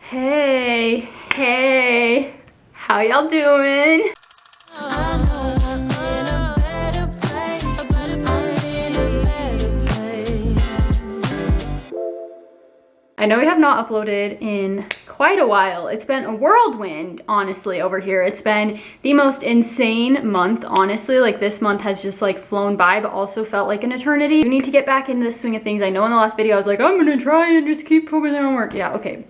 Hey, hey, how y'all doing? I know we have not uploaded in quite a while. It's been a whirlwind, honestly, over here. It's been the most insane month, honestly. Like, this month has just like flown by, but also felt like an eternity. We need to get back in the swing of things. I know in the last video I was like, I'm gonna try and just keep focusing on work. Yeah, okay.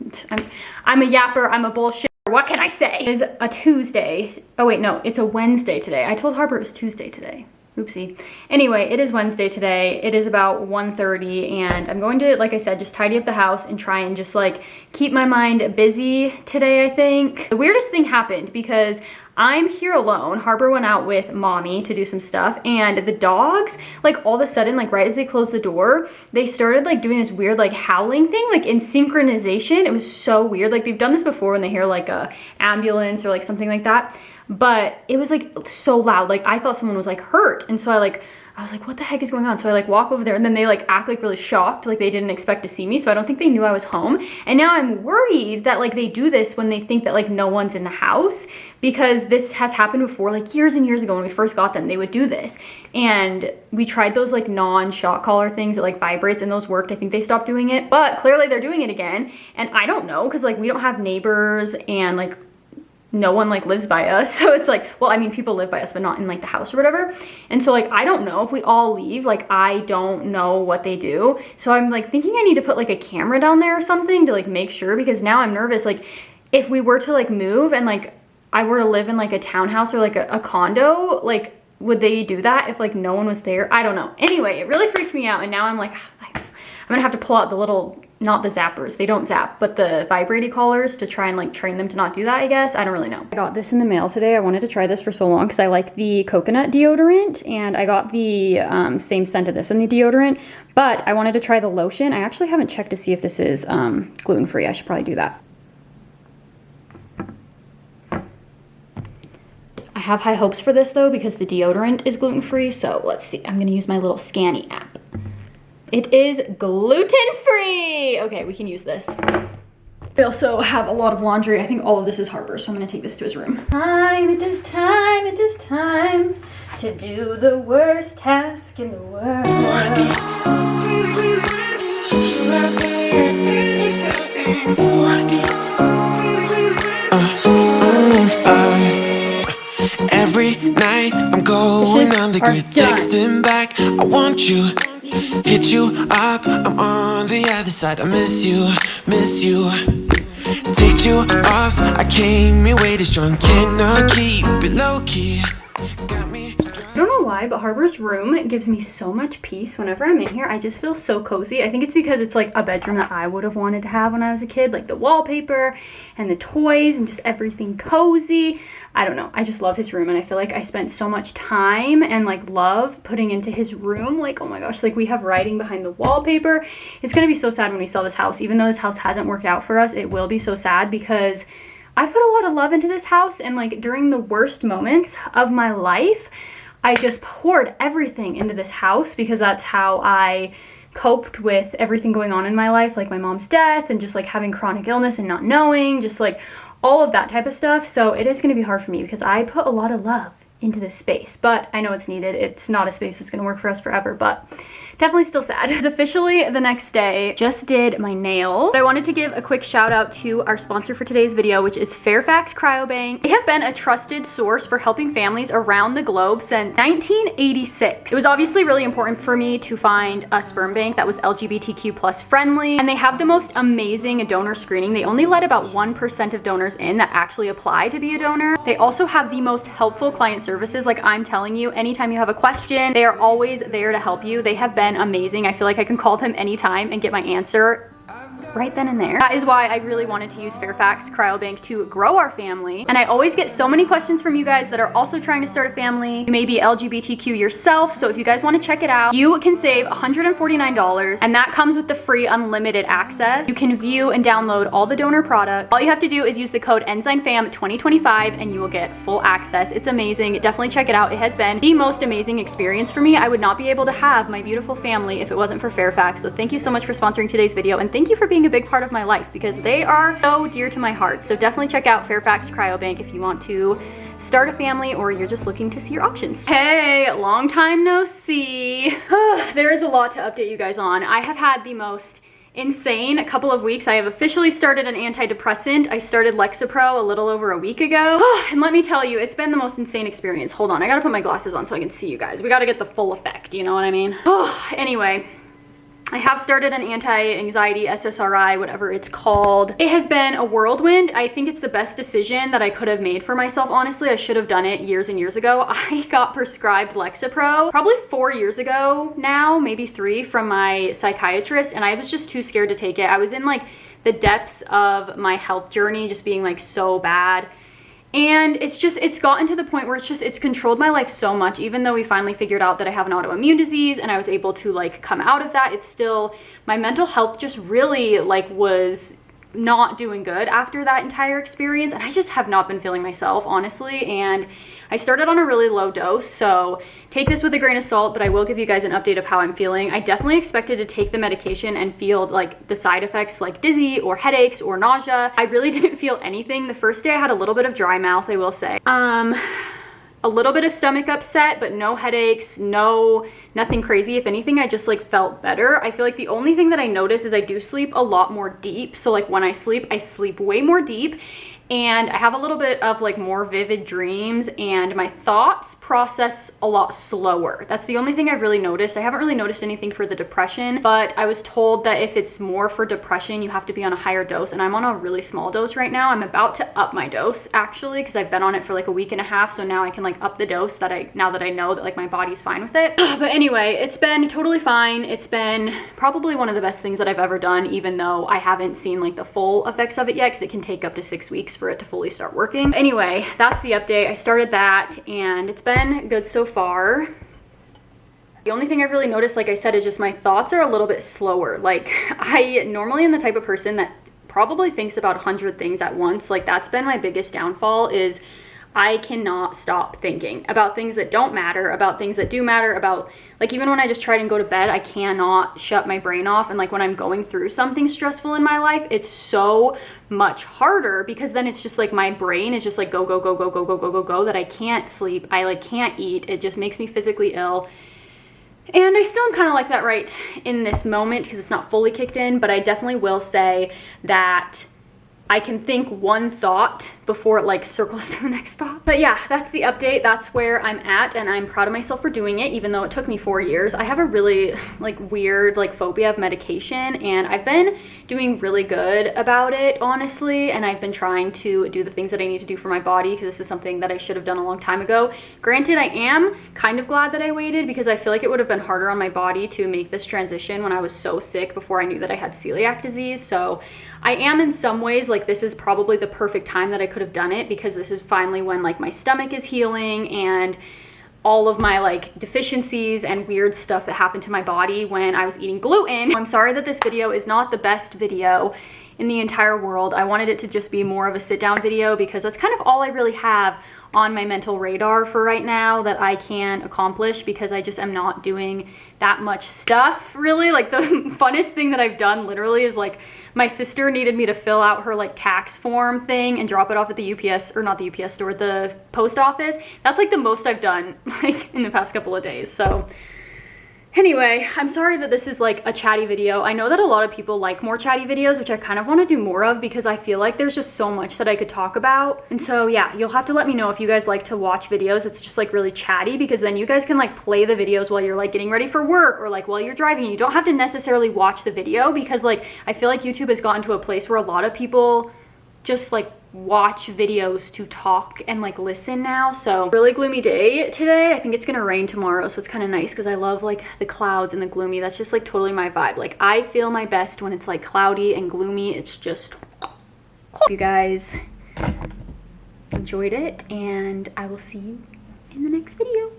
I'm a yapper, I'm a bullshitter. What can I say? It is a Tuesday. Oh wait, no, it's a Wednesday today. I told Harper it was Tuesday today. Oopsie. Anyway, it is Wednesday today. It is about 1:30 and I'm going to, like I said, just tidy up the house and try and just like keep my mind busy today, I think. The weirdest thing happened because I'm here alone. Harper went out with mommy to do some stuff, and the dogs, like all of a sudden, like right as they closed the door, they started like doing this weird like howling thing, like in synchronization. It was so weird. Like they've done this before when they hear like a ambulance or like something like that. But it was like so loud. Like I thought someone was like hurt. And so I was like, what the heck is going on? So I like walk over there and then they like act like really shocked. Like they didn't expect to see me. So I don't think they knew I was home. And now I'm worried that like they do this when they think that like no one's in the house, because this has happened before, like years and years ago when we first got them, they would do this. And we tried those like non-shock collar things that like vibrates, and those worked. I think they stopped doing it, but clearly they're doing it again. And I don't know, because like we don't have neighbors and like no one like lives by us. So it's like, well, I mean, people live by us, but not in like the house or whatever. And so like, I don't know if we all leave, like, I don't know what they do. So I'm like thinking I need to put like a camera down there or something to like make sure, because now I'm nervous. Like if we were to like move and like I were to live in like a townhouse or like a condo, like would they do that if like no one was there? I don't know. Anyway, it really freaked me out. And now I'm like, I'm gonna have to pull out the little, not the zappers, they don't zap, but the vibrating collars to try and like train them to not do that, I guess. I don't really know. I got this in the mail today. I wanted to try this for so long because I like the coconut deodorant, and I got the same scent of this in the deodorant, but I wanted to try the lotion. I actually haven't checked to see if this is gluten-free. I should probably do that. I have high hopes for this though, because the deodorant is gluten-free, so let's see. I'm gonna use my little Scanny app. It is gluten-free. Okay, we can use this. We also have a lot of laundry. I think all of this is Harper's, so I'm gonna take this to his room. It is time to do the worst task in the world. Every night I'm going on the grid, texting back, I want you. Hit you up, I'm on the other side. I miss you. Take you off, I came here way too strong. Cannot keep it low key. Got me. I don't know why, but Harper's room gives me so much peace whenever I'm in here. I just feel so cozy. I think it's because it's like a bedroom that I would have wanted to have when I was a kid, like the wallpaper and the toys and just everything cozy. I don't know, I just love his room, and I feel like I spent so much time and like love putting into his room. Like, oh my gosh, like we have writing behind the wallpaper. It's gonna be so sad when we sell this house. Even though this house hasn't worked out for us, it will be so sad because I put a lot of love into this house, and like during the worst moments of my life, I just poured everything into this house because that's how I coped with everything going on in my life, like my mom's death and just like having chronic illness and not knowing, just like all of that type of stuff. So it is going to be hard for me because I put a lot of love into this space, but I know it's needed. It's not a space that's going to work for us forever, but definitely still sad. It's officially the next day. Just did my nails. I wanted to give a quick shout out to our sponsor for today's video, which is Fairfax Cryobank. They have been a trusted source for helping families around the globe since 1986. It was obviously really important for me to find a sperm bank that was LGBTQ plus friendly, and they have the most amazing donor screening. They only let about 1% of donors in that actually apply to be a donor. They also have the most helpful client services. Like I'm telling you, anytime you have a question, they are always there to help you. They have been amazing. I feel like I can call them anytime and get my answer right then and there. That is why I really wanted to use Fairfax Cryobank to grow our family. And I always get so many questions from you guys that are also trying to start a family. You may be LGBTQ yourself, so if you guys want to check it out, you can save $149, and that comes with the free unlimited access. You can view and download all the donor products. All you have to do is use the code EnsignFam2025 and you will get full access. It's amazing. Definitely check it out. It has been the most amazing experience for me. I would not be able to have my beautiful family if it wasn't for Fairfax. So thank you so much for sponsoring today's video, and thank you for being a big part of my life because they are so dear to my heart. So definitely check out Fairfax Cryobank if you want to start a family or you're just looking to see your options. Hey, long time no see. There is a lot to update you guys on. I have had the most insane couple of weeks. I have officially started an antidepressant. I started Lexapro a little over a week ago. And let me tell you, it's been the most insane experience. Hold on, I gotta put my glasses on so I can see you guys. We gotta get the full effect, you know what I mean? Anyway, I have started an anti-anxiety SSRI, whatever it's called. It has been a whirlwind. I think it's the best decision that I could have made for myself. Honestly, I should have done it years and years ago. I got prescribed Lexapro probably 4 years ago now, maybe 3, from my psychiatrist, and I was just too scared to take it. I was in like the depths of my health journey, just being like so bad. And it's gotten to the point where it's controlled my life so much. Even though we finally figured out that I have an autoimmune disease and I was able to like come out of that, it's still, my mental health just really like was not doing good after that entire experience. And I just have not been feeling myself, honestly. And I started on a really low dose, so take this with a grain of salt, but I will give you guys an update of how I'm feeling. I definitely expected to take the medication and feel like the side effects like dizzy or headaches or nausea. I really didn't feel anything. The first day I had a little bit of dry mouth, I will say. A little bit of stomach upset, but no headaches, nothing crazy. If anything, I just like felt better. I feel like the only thing that I notice is I do sleep a lot more deep. So like when I sleep way more deep, and I have a little bit of like more vivid dreams, and my thoughts process a lot slower. That's the only thing I've really noticed. I haven't really noticed anything for the depression, but I was told that if it's more for depression, you have to be on a higher dose, and I'm on a really small dose right now. I'm about to up my dose actually, because I've been on it for like a week and a half, so now I can like up the dose now that I know that like my body's fine with it. But anyway, it's been totally fine. It's been probably one of the best things that I've ever done, even though I haven't seen like the full effects of it yet, because it can take up to 6 weeks for it to fully start working. Anyway, that's the update. I started that and it's been good so far. The only thing I've really noticed, like I said, is just my thoughts are a little bit slower. Like I normally am the type of person that probably thinks about 100 things at once. Like that's been my biggest downfall, is I cannot stop thinking about things that don't matter, about things that do matter, about like even when I just try and go to bed, I cannot shut my brain off. And like when I'm going through something stressful in my life, it's so much harder, because then it's just like my brain is just like go, go, go, go, go, go, go, go, go, that I can't sleep. I like can't eat. It just makes me physically ill. And I still am kind of like that right in this moment because it's not fully kicked in, but I definitely will say that I can think one thought before it like circles to the next thought. But yeah, that's the update. That's where I'm at, and I'm proud of myself for doing it, even though it took me 4 years. I have a really like weird like phobia of medication, and I've been doing really good about it, honestly, and I've been trying to do the things that I need to do for my body, because this is something that I should have done a long time ago. Granted, I am kind of glad that I waited, because I feel like it would have been harder on my body to make this transition when I was so sick before I knew that I had celiac disease. So I am in some ways like this is probably the perfect time that I could have done it, because this is finally when like my stomach is healing and all of my like deficiencies and weird stuff that happened to my body when I was eating gluten. I'm sorry that this video is not the best video in the entire world. I wanted it to just be more of a sit down video, because that's kind of all I really have on my mental radar for right now that I can accomplish, because I just am not doing that much stuff really. Like the funnest thing that I've done literally is like my sister needed me to fill out her like tax form thing and drop it off at the UPS, or not the UPS store, the post office. That's like the most I've done like in the past couple of days. So anyway, I'm sorry that this is like a chatty video. I know that a lot of people like more chatty videos, which I kind of want to do more of, because I feel like there's just so much that I could talk about. And so yeah, you'll have to let me know if you guys like to watch videos it's just like really chatty, because then you guys can like play the videos while you're like getting ready for work, or like while you're driving. You don't have to necessarily watch the video, because like I feel like YouTube has gotten to a place where a lot of people just like watch videos to talk and like listen now. So really gloomy day today. I think it's gonna rain tomorrow, so it's kind of nice, because I love like the clouds and the gloomy. That's just like totally my vibe. Like I feel my best when it's like cloudy and gloomy. It's just, you guys enjoyed it, and I will see you in the next video.